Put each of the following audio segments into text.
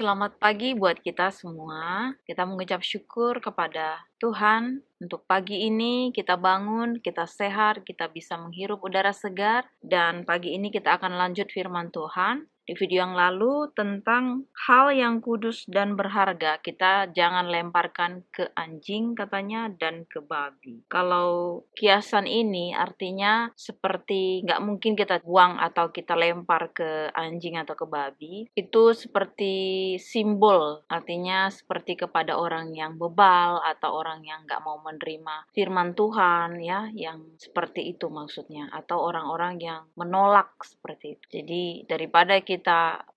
selamat pagi buat kita semua. Kita mengucap syukur kepada Tuhan untuk pagi ini kita bangun, kita sehat, kita bisa menghirup udara segar, dan pagi ini kita akan lanjut firman Tuhan. Di video yang lalu tentang hal yang kudus dan berharga, kita jangan lemparkan ke anjing katanya dan ke babi. Kalau kiasan ini artinya seperti nggak mungkin kita buang atau kita lempar ke anjing atau ke babi. Itu seperti simbol, artinya seperti kepada orang yang bebal atau orang yang nggak mau menerima firman Tuhan, ya, yang seperti itu maksudnya, atau orang-orang yang menolak seperti itu. Jadi daripada kita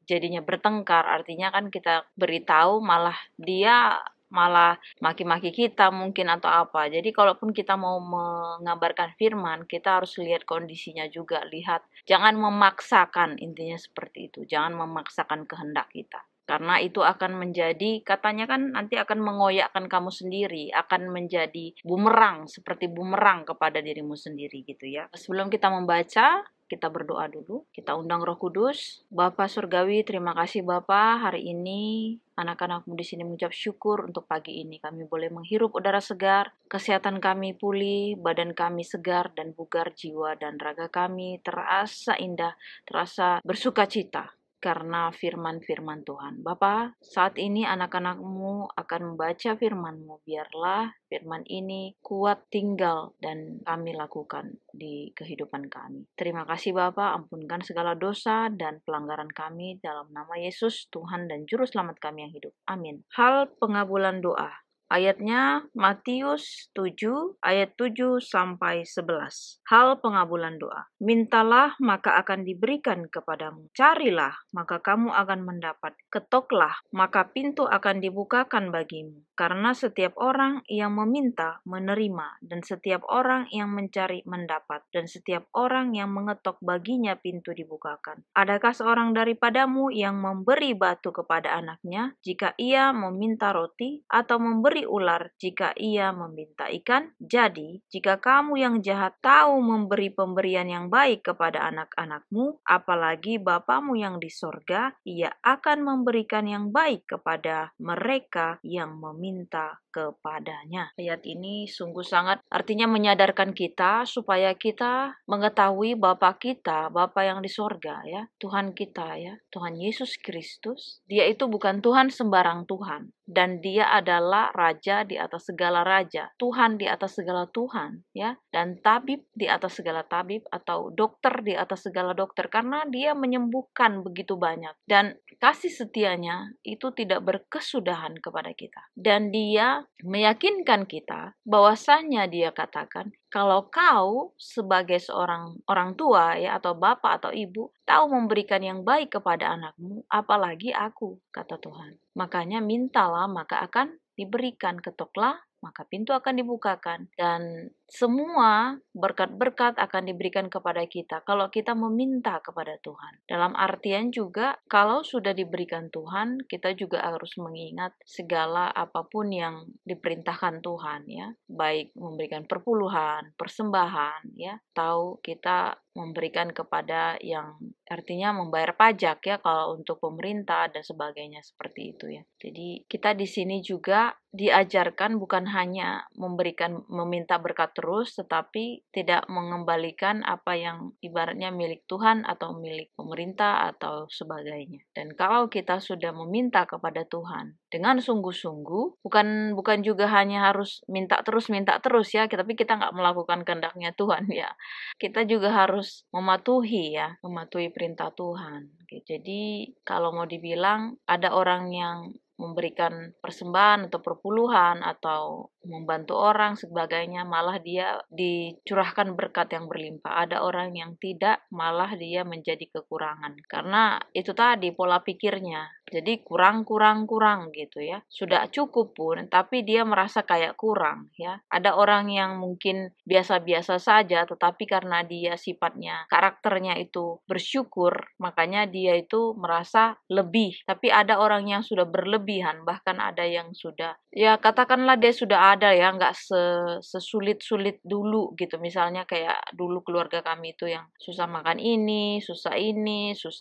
jadinya bertengkar, artinya kan kita beritahu malah dia malah maki-maki kita mungkin atau apa. Jadi kalaupun kita mau mengabarkan firman, kita harus lihat kondisinya juga, lihat, jangan memaksakan, intinya seperti itu. Jangan memaksakan kehendak kita. Karena itu akan menjadi, katanya kan nanti akan mengoyakkan kamu sendiri, akan menjadi bumerang, seperti bumerang kepada dirimu sendiri gitu ya. Sebelum kita membaca, kita berdoa dulu, kita undang Roh Kudus. Bapa Surgawi, terima kasih Bapa, hari ini anak-anakmu di sini mengucap syukur untuk pagi ini. Kami boleh menghirup udara segar, kesehatan kami pulih, badan kami segar dan bugar, jiwa dan raga kami terasa indah, terasa bersukacita karena firman-firman Tuhan. Bapa, saat ini anak-anakmu akan membaca firman-Mu. Biarlah firman ini kuat tinggal dan kami lakukan di kehidupan kami. Terima kasih Bapa, ampunkan segala dosa dan pelanggaran kami dalam nama Yesus, Tuhan dan Juru Selamat kami yang hidup. Amin. Hal pengabulan doa. Ayatnya Matius 7 ayat 7 sampai 11. Hal pengabulan doa. Mintalah maka akan diberikan kepadamu. Carilah maka kamu akan mendapat. Ketoklah maka pintu akan dibukakan bagimu. Karena setiap orang yang meminta menerima, dan setiap orang yang mencari mendapat, dan setiap orang yang mengetok baginya pintu dibukakan. Adakah seorang daripadamu yang memberi batu kepada anaknya jika ia meminta roti, atau memberi ular jika ia meminta ikan? Jadi, jika kamu yang jahat tahu memberi pemberian yang baik kepada anak-anakmu, apalagi Bapamu yang di sorga, ia akan memberikan yang baik kepada mereka yang meminta kepadanya. Ayat ini sungguh sangat artinya menyadarkan kita supaya kita mengetahui Bapa kita, Bapa yang di sorga, ya, Tuhan kita, ya, Tuhan Yesus Kristus. Dia itu bukan Tuhan sembarang Tuhan, dan dia adalah Raja di atas segala raja, Tuhan di atas segala Tuhan, ya, dan tabib di atas segala tabib, atau dokter di atas segala dokter, karena dia menyembuhkan begitu banyak, dan kasih setianya itu tidak berkesudahan kepada kita, dan dia meyakinkan kita bahwasanya dia katakan, kalau kau sebagai seorang orang tua, ya, atau bapak atau ibu tahu memberikan yang baik kepada anakmu, apalagi aku, kata Tuhan. Makanya mintalah maka akan diberikan, ketoklah maka pintu akan dibukakan, dan semua berkat-berkat akan diberikan kepada kita kalau kita meminta kepada Tuhan. Dalam artian juga, kalau sudah diberikan Tuhan, kita juga harus mengingat segala apapun yang diperintahkan Tuhan, ya, baik memberikan perpuluhan, persembahan, ya, tahu kita memberikan kepada yang artinya membayar pajak, ya, kalau untuk pemerintah dan sebagainya seperti itu, ya. Jadi kita di sini juga diajarkan bukan hanya meminta berkat terus, tetapi tidak mengembalikan apa yang ibaratnya milik Tuhan atau milik pemerintah atau sebagainya. Dan kalau kita sudah meminta kepada Tuhan dengan sungguh-sungguh, bukan juga hanya harus minta terus ya, tapi kita nggak melakukan kehendaknya Tuhan, ya. Kita juga harus mematuhi perintah Tuhan. Jadi kalau mau dibilang ada orang yang memberikan persembahan atau perpuluhan atau membantu orang sebagainya, malah dia dicurahkan berkat yang berlimpah. Ada orang yang tidak, malah dia menjadi kekurangan. Karena itu tadi pola pikirnya. Jadi kurang gitu, ya. Sudah cukup pun, tapi dia merasa kayak kurang, ya. Ada orang yang mungkin biasa-biasa saja, tetapi karena dia sifatnya, karakternya itu bersyukur, makanya dia itu merasa lebih. Tapi ada orang yang sudah berlebihan, bahkan ada yang sudah, ya katakanlah dia sudah ada ya, nggak sesulit-sulit dulu gitu. Misalnya kayak dulu keluarga kami itu yang susah makan ini, susah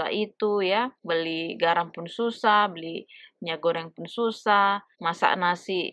itu ya. Beli garam pun susah, beli minyak goreng pun susah, masak nasi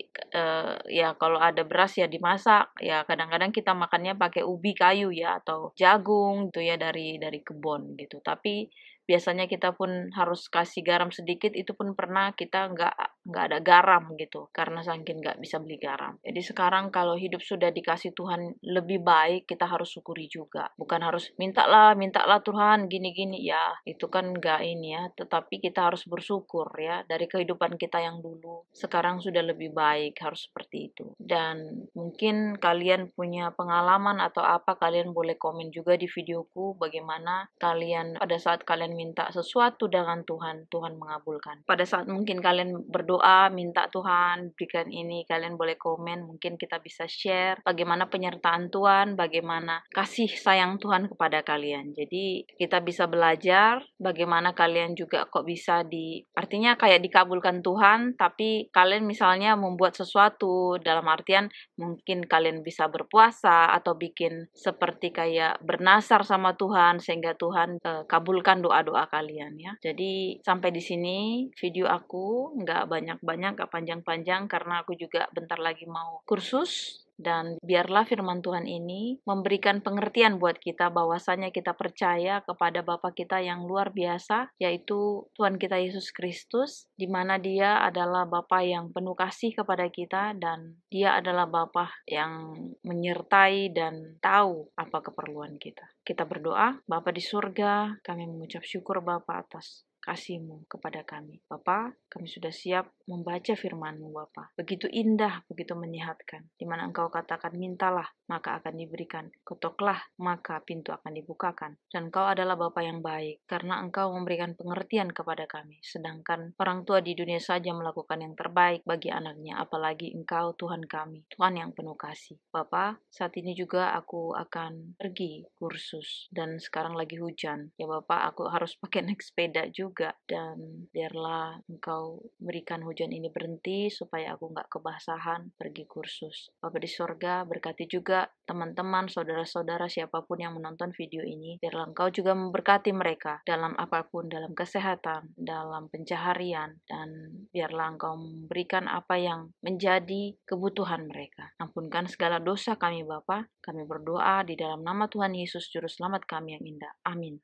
ya kalau ada beras ya dimasak. Ya kadang-kadang kita makannya pakai ubi kayu ya atau jagung gitu ya dari kebun gitu. Tapi biasanya kita pun harus kasih garam sedikit, itu pun pernah kita nggak ada garam gitu karena saking nggak bisa beli garam. Jadi sekarang kalau hidup sudah dikasih Tuhan lebih baik, kita harus syukuri juga, bukan harus mintalah Tuhan gini-gini ya, itu kan nggak ini ya, tetapi kita harus bersyukur ya dari kehidupan kita yang dulu sekarang sudah lebih baik, harus seperti itu. Dan mungkin kalian punya pengalaman atau apa, kalian boleh komen juga di videoku bagaimana kalian pada saat kalian minta sesuatu dengan Tuhan, Tuhan mengabulkan. Pada saat mungkin kalian berdoa, minta Tuhan berikan ini, kalian boleh komen, mungkin kita bisa share bagaimana penyertaan Tuhan, bagaimana kasih sayang Tuhan kepada kalian. Jadi kita bisa belajar bagaimana kalian juga kok bisa artinya kayak dikabulkan Tuhan, tapi kalian misalnya membuat sesuatu, dalam artian mungkin kalian bisa berpuasa atau bikin seperti kayak bernasar sama Tuhan sehingga Tuhan kabulkan doa-doa kalian ya. Jadi sampai di sini video aku, nggak banyak-banyak, nggak panjang-panjang karena aku juga bentar lagi mau kursus. Dan biarlah firman Tuhan ini memberikan pengertian buat kita bahwasanya kita percaya kepada Bapa kita yang luar biasa, yaitu Tuhan kita Yesus Kristus, di mana Dia adalah Bapa yang penuh kasih kepada kita dan Dia adalah Bapa yang menyertai dan tahu apa keperluan kita. Kita berdoa, Bapa di surga, kami mengucap syukur Bapa atas kasih-Mu kepada kami. Bapa, kami sudah siap membaca firman-Mu Bapa. Begitu indah, begitu menyehatkan. Di mana Engkau katakan, mintalah, maka akan diberikan. Ketoklah, maka pintu akan dibukakan. Dan Engkau adalah Bapa yang baik, karena Engkau memberikan pengertian kepada kami. Sedangkan orang tua di dunia saja melakukan yang terbaik bagi anaknya, apalagi Engkau Tuhan kami, Tuhan yang penuh kasih. Bapa, saat ini juga aku akan pergi kursus, dan sekarang lagi hujan. Ya Bapa, aku harus pakai naik sepeda juga. Dan biarlah Engkau berikan hujan ini berhenti supaya aku nggak kebasahan pergi kursus. Bapa di sorga, berkati juga teman-teman, saudara-saudara, siapapun yang menonton video ini. Biarlah Engkau juga memberkati mereka dalam apapun, dalam kesehatan, dalam pencaharian, dan biarlah Engkau memberikan apa yang menjadi kebutuhan mereka. Ampunkan segala dosa kami Bapa. Kami berdoa di dalam nama Tuhan Yesus Juru Selamat kami yang indah. Amin.